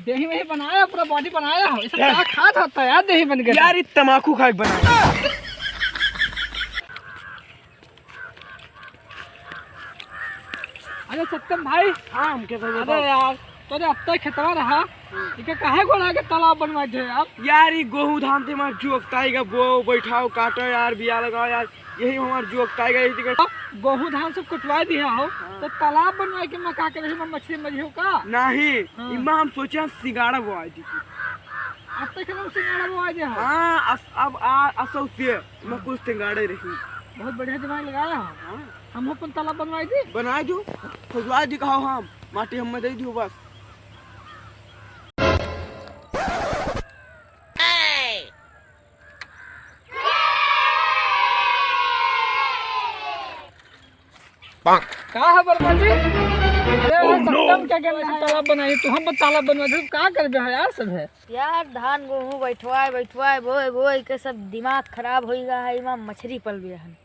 दही वही बनाया, पूरा बॉडी बनाया हो। इसे क्या खात होता है यार दही बन गया यार, ये तम्बाकू खा के बनाया। अरे सत्यम भाई, हाँ, हम क्या अरे यार तो अब तक खेतवा रहा, इके काहे गोला के तालाब बनवाए थे आप? यार, ये गेहूं धान से हमारे जुगताएगा, बो बैठाओ काटो यार, बिया लगाओ यार, यही हमारे जुगताएगा। गेहूं धान सब कुटवा दिया हो तो तालाब बनवाए के मैं का करे, मछली मरी हो का? नहीं, हाँ। इमा हम सोचे हम सिंगाड़ा बोआ दी। अब तक हम सिंगाड़ा बोआ दिया हो। हाँ, अब असौ से मैं कुछ सिंगाड़े रही। बहुत बढ़िया दिमाग लगाया हो। हाँ, हम अपन तालाब बनवाई दी। बना दो, खुदवा दिखाओ, हम माटी हमें दे दियो बस। का है बर्मा जी? अरे सत्यम क्या कहना है, तालाब बनाई तो हम तालाब बनवा दे, का करबे है यार सब है यार। धान गेहूँ बैठवाए बोए के सब दिमाग खराब हो गया है। इमा मछली पल गया है।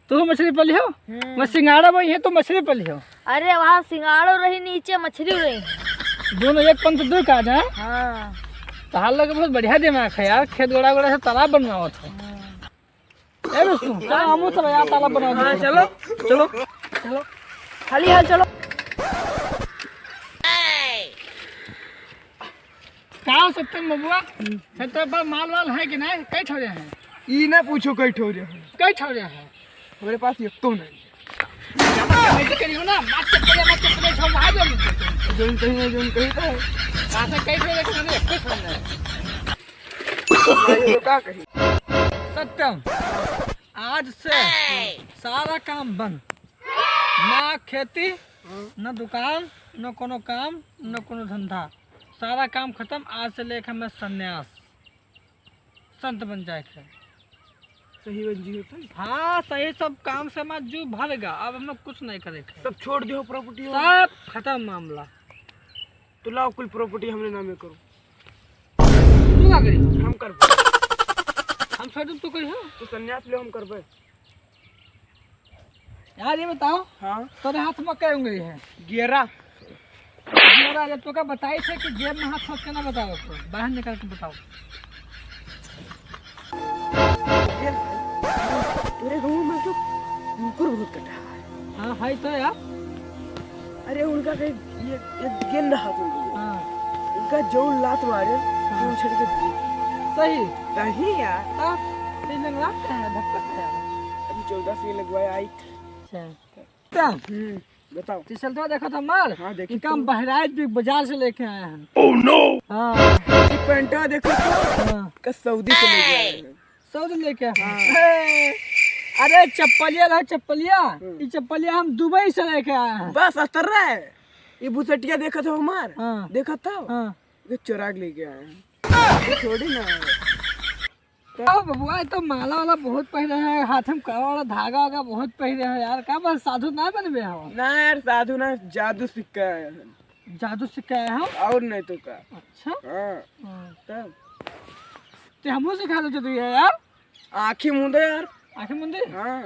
तू मछली पली हो? मैं सिंगाड़ा बई है तो मछली पली हो। अरे वहाँ सिंगाड़ो रही, नीचे मछली रही, दोनों एक पंथ दो काज है। हाँ। तो हाल लगे बहुत बढ़िया दिमाग है यार, खेत गोड़ा से तालाब बनवावत है। ए दोस्तों चलो हम सब यार तालाब बनवा दे। चलो चलो चलो खाली हाल चलो। का सत्यम बबुआ, सत्यम पर माल वाल है कि नहीं? कई ठोरे हैं? ई ना पूछो कई ठोरे हैं, कई ठोरे हैं? हमारे पास एक तो नहीं। ऐसे करियो ना, मत चप्पले छोड़ भाग दो। जोन कहीं तो है। ऐसे कई ठोरे के मैंने एक ठोरे है। ये तो का कही। सत्यम, आज से सारा काम बंद, ना खेती, न दुकान, न कोनो काम, न कोनो धंधा, सारा काम खत्म। आज से लेकर मैं सन्यास, संत बन जाए थे। सही बंजी होता है। हाँ सही, सब काम से मैं जू भर गया, अब हम लोग कुछ नहीं करेंगे, सब छोड़ दियो प्रॉपर्टी, सब खत्म मामला। तो लाओ कुल प्रॉपर्टी हमने नामे करो। तू क्या करी? हम करबे। हम छोड़ तू करी हो? तो संन्यास ले, हम करबे। यार ये बताओ, हाँ, तेरे हाथ में क्या उंगली है? 11। मेरा जब तो का बताई थे कि जेब में हाथ फंस के ना बताओ, तो बाहर निकाल के बताओ। तेरे गाँव में तो कुकुर बहुत कटा है। हाँ है तो यार। अरे उनका कहीं ये गेंद हाथ में, हाँ उनका जो लात मारे वो छड़ के दी। सही सही यार। हाँ, तीन दिन लगता है, धक्का है। अभी 14 से लगवाया आई। अच्छा बताओ। चलता देखो तो मार। हाँ, देखी ये काम बहराइच भी बाजार से लेके आए हैं। Oh no. हाँ ये पेंटा देखो तो हाँ, का सऊदी से ले गया है। सऊदी लेके आए हाँ। हैं। अरे चप्पलिया रहा, चप्पलिया ये चप्पलिया हम दुबई से लेके आए हैं। बस अतर रहा है। ये भुसटिया देखा था हमार। हाँ देखा था। हाँ ये चुराग लेके आए हैं। ये छोड़ी ना। तो बबुआ ये तो माला वाला बहुत पहने हैं, हाथ में कड़ा वाला धागा वागा बहुत पहने हैं यार। का बस साधु ना बनबे हो? ना यार, साधु ना, जादू सिक्का है। जादू सिखा है हम। और नहीं तो का। अच्छा हाँ, तब तो हमको सिखा दो तो यार। आँखें मूंदो यार। आंखें मुंदे। हाँ।